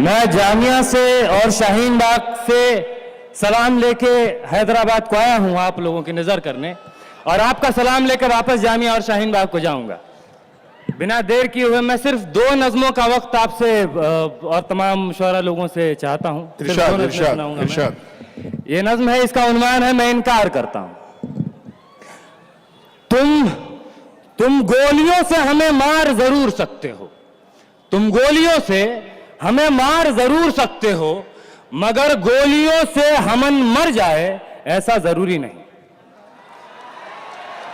मैं जामिया से और शाहीन बाग से सलाम लेके हैदराबाद को आया हूं आप लोगों की नजर करने, और आपका सलाम लेकर वापस जामिया और शाहीन बाग को जाऊंगा। बिना देर किए हुए मैं सिर्फ 2 नज़मों का वक्त आपसे और तमाम शुरा लोगों से चाहता हूं। इरशाद। ये नज़्म है, इसका उन्वान है मैं इनकार करता हूं। तुम गोलियों से हमें मार जरूर सकते हो, तुम गोलियों से हमें मार जरूर सकते हो, मगर गोलियों से हमन मर जाए ऐसा जरूरी नहीं।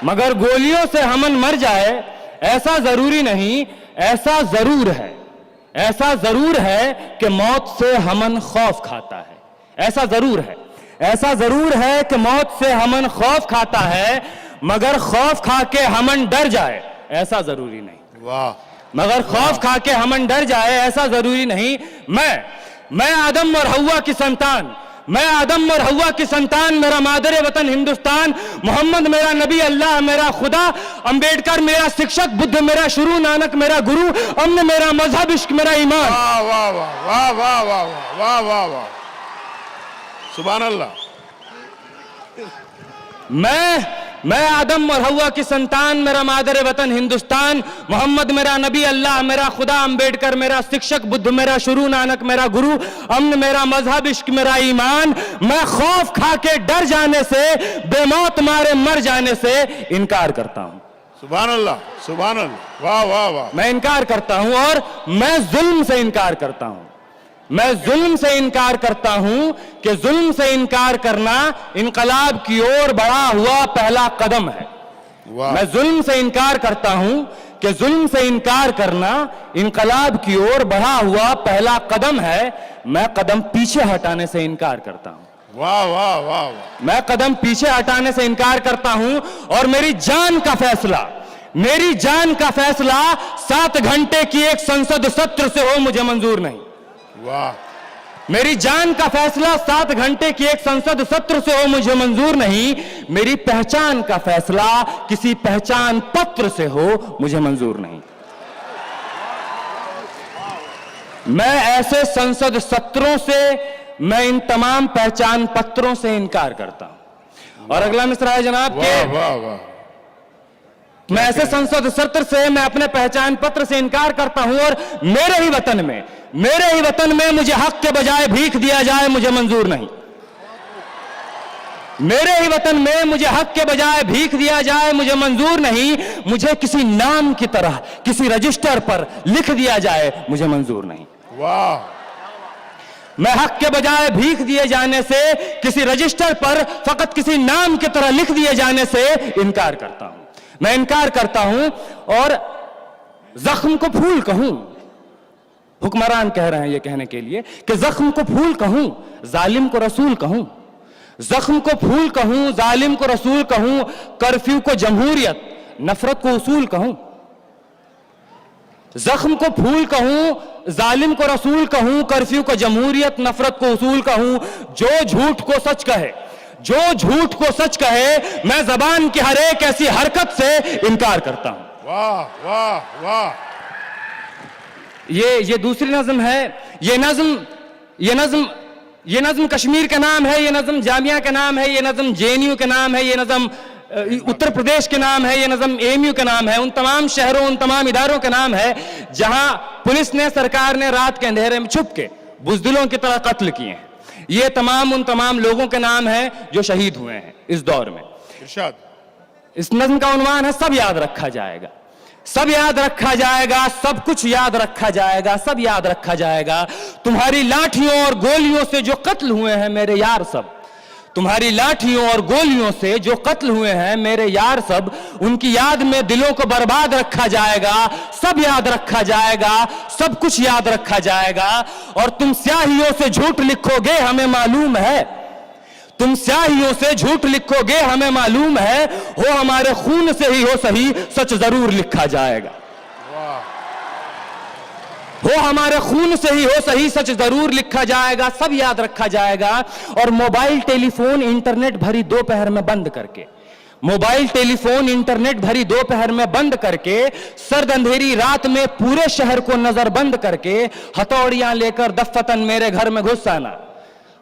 मगर गोलियों से हमन मर जाए ऐसा जरूरी नहीं। ऐसा जरूर है कि मौत से हमन खौफ खाता है। ऐसा जरूर है कि मौत से हमन खौफ खाता है, मगर खौफ खा के हमन डर जाए ऐसा जरूरी नहीं। वाह। मगर खौफ खा के हमन डर जाए ऐसा जरूरी नहीं। मैं आदम और हव्वा की संतान, मेरा मादरे वतन हिंदुस्तान, मोहम्मद मेरा नबी, अल्लाह मेरा खुदा, अंबेडकर मेरा शिक्षक, बुद्ध मेरा शुरू, नानक मेरा गुरु, अमन मेरा मजहब, इश्क मेरा ईमान। वाह वाह वाह वाह वाह वाह वाह वाह, सुभान अल्लाह। मैं आदम और हव्वा की संतान, मेरा मादरे वतन हिंदुस्तान, मोहम्मद मेरा नबी, अल्लाह मेरा खुदा, अंबेडकर मेरा शिक्षक, बुद्ध मेरा शुरू, नानक मेरा गुरु, अमन मेरा मजहब, इश्क मेरा ईमान। मैं खौफ खा के डर जाने से, बेमौत मारे मर जाने से इनकार करता हूं। सुभान अल्लाह, सुभान अल्लाह, वाह वाह वाह। मैं इनकार करता हूं और मैं जुल्म से इनकार करता हूं। मैं जुल्म से इनकार करता हूं कि जुल्म से इनकार करना इनकलाब की ओर बढ़ा हुआ पहला कदम है। मैं जुल्म से इनकार करता हूं कि जुल्म से इनकार करना इनकलाब की ओर बढ़ा हुआ पहला कदम है। मैं कदम पीछे हटाने से इनकार करता हूं। वाह वाह वाह वाह। मैं कदम पीछे हटाने से इनकार करता हूं और मेरी जान का फैसला 7 घंटे की एक संसद सत्र से हो मुझे मंजूर नहीं। वाह। मेरी जान का फैसला 7 घंटे की एक संसद सत्र से हो मुझे मंजूर नहीं। मेरी पहचान का फैसला किसी पहचान पत्र से हो मुझे मंजूर नहीं। मैं ऐसे संसद सत्रों से, मैं इन तमाम पहचान पत्रों से इनकार करता हूं। और अगला मिसरा है जनाब के, वाह वाह। मैं ऐसे संसद सत्र से, मैं अपने पहचान पत्र से इनकार करता हूं और मेरे ही वतन में मुझे हक के बजाय भीख दिया जाए मुझे मंजूर नहीं। मेरे ही वतन में मुझे हक के बजाय भीख दिया जाए मुझे मंजूर नहीं। मुझे किसी नाम की तरह किसी रजिस्टर पर लिख दिया जाए मुझे मंजूर नहीं। वाह। मैं हक के बजाय भीख दिए जाने से, किसी रजिस्टर पर फकत किसी नाम की तरह लिख दिए जाने से इनकार करता हूं। मैं इनकार करता हूं और जख्म को फूल कहूं, हुक्मरान कह रहे हैं ये कहने के लिए कि जख्म को फूल कहूं, जालिम को रसूल कहूं। जख्म को फूल कहूं, जालिम को रसूल कहूं, कर्फ्यू को जमहूरियत, नफरत को उसूल कहूं। जख्म को फूल कहूं, जालिम को रसूल कहूं, कर्फ्यू को जमहूरियत, नफरत को उसूल कहूं। जो झूठ को सच कहे, मैं जबान की हर एक ऐसी हरकत से इनकार करता हूं। वाह वाह वाह। ये दूसरी नज़्म है। ये नज़्म कश्मीर का नाम है, ये नज़्म जामिया का नाम है, ये नज़्म जेएनयू का नाम है, ये नज़्म उत्तर प्रदेश के नाम है, ये नज़्म एएमयू का नाम है। उन तमाम शहरों, उन तमाम इदारों का नाम है जहां पुलिस ने, सरकार ने रात के अंधेरे में छुप के बुज़दिलों की तरह कत्ल किए हैं। ये उन तमाम लोगों के नाम है जो शहीद हुए हैं इस दौर में। इरशाद। इस नज़्म का उन्वान है सब याद रखा जाएगा, सब याद रखा जाएगा, सब कुछ याद रखा जाएगा, सब याद रखा जाएगा। तुम्हारी लाठियों और गोलियों से जो कत्ल हुए हैं मेरे यार सब, तुम्हारी लाठियों और गोलियों से जो कत्ल हुए हैं मेरे यार सब, उनकी याद में दिलों को बर्बाद रखा जाएगा। सब याद रखा जाएगा, सब कुछ याद रखा जाएगा। और तुम स्याहियों से झूठ लिखोगे हमें मालूम है, तुम स्याहियों से झूठ लिखोगे हमें मालूम है। हो हमारे खून से ही हो सही, सच जरूर लिखा जाएगा। हो हमारे खून से ही हो सही, सच जरूर लिखा जाएगा। सब याद रखा जाएगा। और मोबाइल, टेलीफोन, इंटरनेट भरी दोपहर में बंद करके, मोबाइल टेलीफोन इंटरनेट भरी दोपहर में बंद करके, सर्द अंधेरी रात में पूरे शहर को नजरबंद करके हथौड़ियां लेकर दफ्फतन मेरे घर में घुस आना,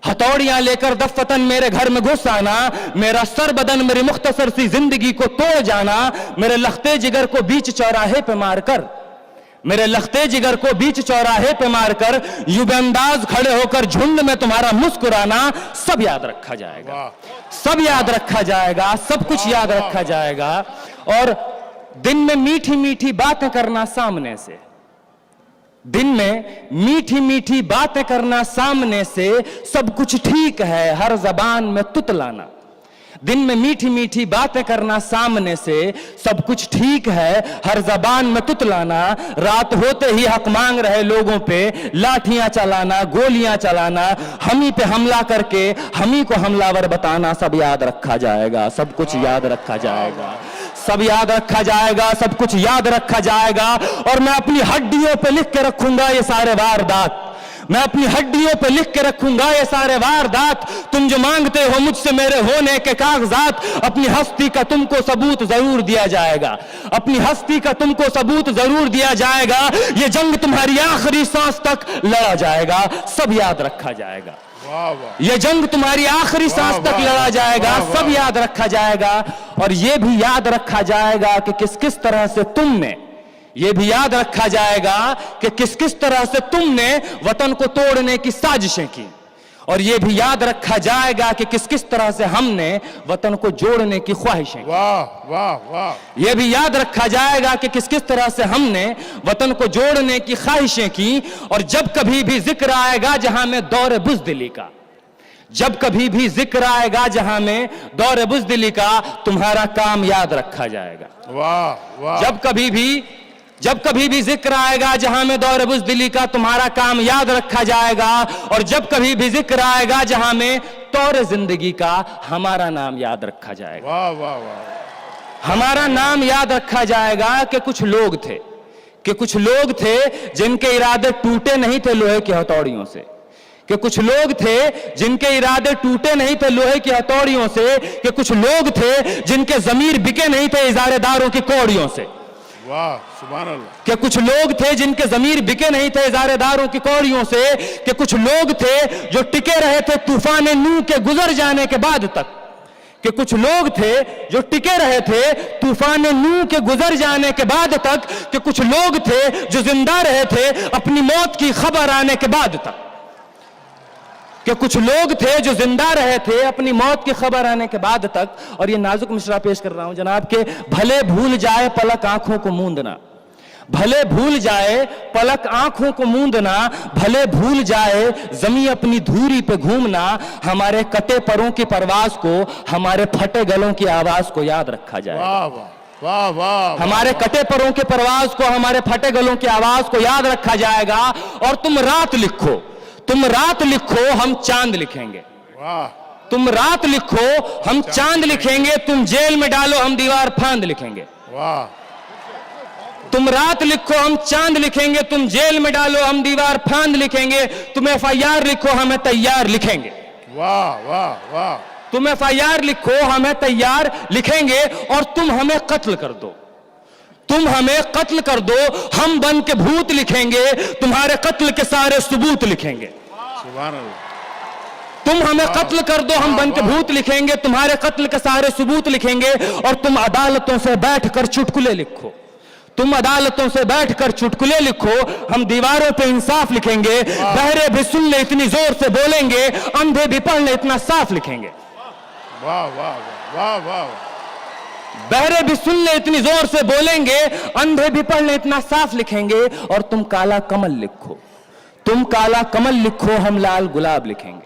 हथौड़ियां लेकर दफ्फतन मेरे घर में घुस आना, मेरा सर बदन मेरी मुख्तसर सी जिंदगी को तोड़ जाना, मेरे लख्ते जिगर को बीच चौराहे पे मारकर, मेरे लख्ते जिगर को बीच चौराहे पे मारकर यूं बेअंदाज खड़े होकर झुंड में तुम्हारा मुस्कुराना, सब याद रखा जाएगा, सब याद रखा जाएगा, सब कुछ याद रखा जाएगा। और दिन में मीठी मीठी बातें करना सामने से, दिन में मीठी मीठी बातें करना सामने से, सब कुछ ठीक है हर जबान में तुतलाना, दिन में मीठी मीठी बातें करना सामने से, सब कुछ ठीक है हर जबान में तुतलाना, रात होते ही हक मांग रहे लोगों पे लाठियां चलाना, गोलियां चलाना, हम ही पे हमला करके हम ही को हमलावर बताना, सब याद रखा जाएगा, सब कुछ याद रखा जाएगा, सब याद रखा जाएगा, सब कुछ याद रखा जाएगा। और मैं अपनी हड्डियों पे लिख के रखूंगा ये सारे वारदात, मैं अपनी हड्डियों पे लिख के रखूंगा ये सारे वारदात, तुम जो मांगते हो मुझसे मेरे होने के कागजात, अपनी हस्ती का तुमको सबूत जरूर दिया जाएगा, अपनी हस्ती का तुमको सबूत जरूर दिया जाएगा, ये जंग तुम्हारी आखिरी सांस तक लड़ा जाएगा, सब याद रखा जाएगा, ये जंग तुम्हारी आखिरी सांस तक लड़ा जाएगा, सब याद रखा जाएगा। और ये भी याद रखा जाएगा कि किस किस तरह से तुमने, ये भी याद रखा जाएगा कि किस किस तरह से तुमने वतन को तोड़ने की साजिशें की, और ये भी याद रखा जाएगा कि किस किस तरह से हमने वतन को जोड़ने की ख्वाहिशें की। वाह वाह वाह। ये भी याद रखा जाएगा कि किस किस तरह से हमने वतन को जोड़ने की ख्वाहिशें की। और जब कभी भी जिक्र आएगा जहां में दौर बुज़दिली का, जब कभी भी जिक्र आएगा जहां में दौर बुज़दिली का, तुम्हारा काम याद रखा जाएगा। वाह वाह। जब कभी भी जिक्र आएगा जहां में दौर बुज़दिली का, तुम्हारा काम याद रखा जाएगा। और जब कभी भी जिक्र आएगा जहां में तौर जिंदगी का, हमारा नाम याद रखा जाएगा। वाह वाह वाह। हमारा नाम याद रखा जाएगा कि कुछ लोग थे जिनके इरादे टूटे नहीं थे लोहे की हथौड़ियों से, कि कुछ लोग थे जिनके इरादे टूटे नहीं थे लोहे की हथौड़ियों से, कि कुछ लोग थे जिनके जमीर बिके नहीं थे इजारेदारों की कौड़ियों से। वाह सुभान अल्लाह। कि कुछ लोग थे जिनके जमीर बिके नहीं थे इजारेदारों की कौड़ियों से, कि कुछ लोग थे जो टिके रहे थे तूफान नूह के गुजर जाने के बाद तक, कि कुछ लोग थे जो टिके रहे थे तूफान नूह के गुजर जाने के बाद तक, कि कुछ लोग थे जो जिंदा रहे थे अपनी मौत की खबर आने के बाद तक, कि कुछ लोग थे जो जिंदा रहे थे अपनी मौत की खबर आने के बाद तक। और ये नाजुक मिसरा पेश कर रहा हूं जनाब के, भले भूल जाए पलक आंखों को मूंदना, भले भूल जाए पलक आंखों को मूंदना, भले भूल जाए जमी अपनी धूरी पे घूमना, हमारे कटे परों की परवाज को, हमारे फटे गलों की आवाज को याद रखा जाए। वाह वाह वाह वाह। हमारे कटे परों की परवाज को, हमारे फटे गलों की आवाज को याद रखा जाएगा। और तुम रात लिखो, तुम रात लिखो हम चांद लिखेंगे, वाह। तुम रात लिखो हम चांद लिखेंगे, तुम जेल में डालो हम दीवार फांद लिखेंगे। वाह। तुम रात लिखो हम चांद लिखेंगे, तुम जेल में डालो हम दीवार फांद लिखेंगे, तुम FIR लिखो हमें तैयार लिखेंगे। वाह वाह वाह। तुम FIR लिखो हमें तैयार लिखेंगे, और तुम हमें कत्ल कर दो, तुम हमें कत्ल कर दो, हम बन के भूत लिखेंगे, तुम्हारे कत्ल के सारे सबूत लिखेंगे। सुभान अल्लाह। तुम हमें कत्ल कर दो, हम बन के भूत लिखेंगे, तुम्हारे कत्ल के सारे सबूत लिखेंगे। और तुम अदालतों से बैठकर चुटकुले लिखो, तुम अदालतों से बैठकर चुटकुले लिखो, हम दीवारों पे इंसाफ लिखेंगे। बहरे भी सुन ले इतनी जोर से बोलेंगे, अंधे भी पढ़ ले इतना साफ लिखेंगे। वाह वाह वाह वाह। बहरे भी सुन ले इतनी जोर से बोलेंगे, अंधे भी पढ़ ले इतना साफ लिखेंगे। और तुम काला कमल लिखो, तुम काला कमल लिखो, हम लाल गुलाब लिखेंगे।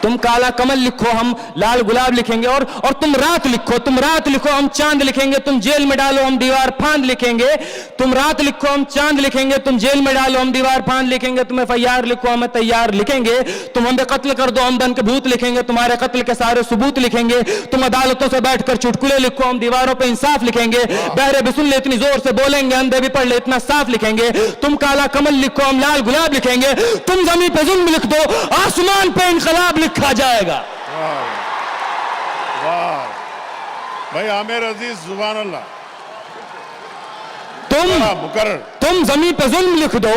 तुम काला कमल लिखो, हम लाल गुलाब लिखेंगे। और तुम रात लिखो, तुम रात लिखो, हम चांद लिखेंगे, तुम जेल में डालो हम दीवार फांद लिखेंगे। तुम रात लिखो हम चांद लिखेंगे, तुम जेल में डालो हम दीवार फांद लिखेंगे। तुम FIR लिखो हमें तैयार लिखेंगे, तुम हमें कत्ल कर दो हम बन के भूत लिखेंगे, तुम्हारे कत्ल के सारे सबूत लिखेंगे। तुम अदालतों से बैठकर चुटकुले लिखो, हम दीवारों पे इंसाफ लिखेंगे। बहरे भी सुन ले इतनी जोर से बोलेंगे, अंधे भी पढ़ ले इतना साफ लिखेंगे। तुम काला कमल लिखो, हम लाल गुलाब लिखेंगे। तुम जमीन पे जुल्म लिख दो, आसमान पे इनकलाब लिखा जाएगा। वाह भाई आमिर अजीज सुभान अल्लाह मुकर्रर। तुम जमीन पे जुल्म लिख दो,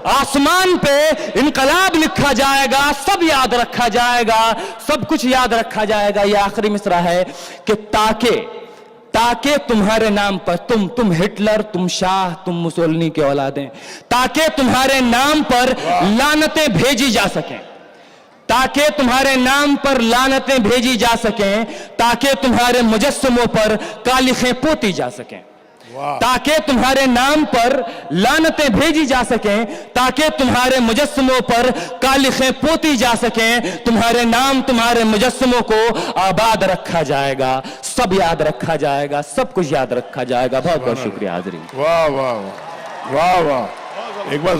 आसमान पे इनकलाब लिखा जाएगा, सब याद रखा जाएगा, सब कुछ याद रखा जाएगा। ये आखिरी मिसरा है कि ताकि तुम्हारे नाम पर तुम हिटलर, तुम शाह, तुम मुसोलिनी के औलादें, ताकि तुम्हारे नाम पर लानतें भेजी जा सकें, ताकि तुम्हारे नाम पर लानतें भेजी जा सकें, ताकि तुम्हारे मुजस्समों पर कालिखें पोती जा सकें, ताकि तुम्हारे नाम पर लानतें भेजी जा सकें, ताकि तुम्हारे मुजस्समों पर कालिखें पोती जा सकें, तुम्हारे नाम, तुम्हारे मुजस्समों को आबाद रखा जाएगा, सब याद रखा जाएगा, सब कुछ याद रखा जाएगा। बहुत बहुत शुक्रिया हाज़रीन। वाह वाह वाह वाह वाह। एक बार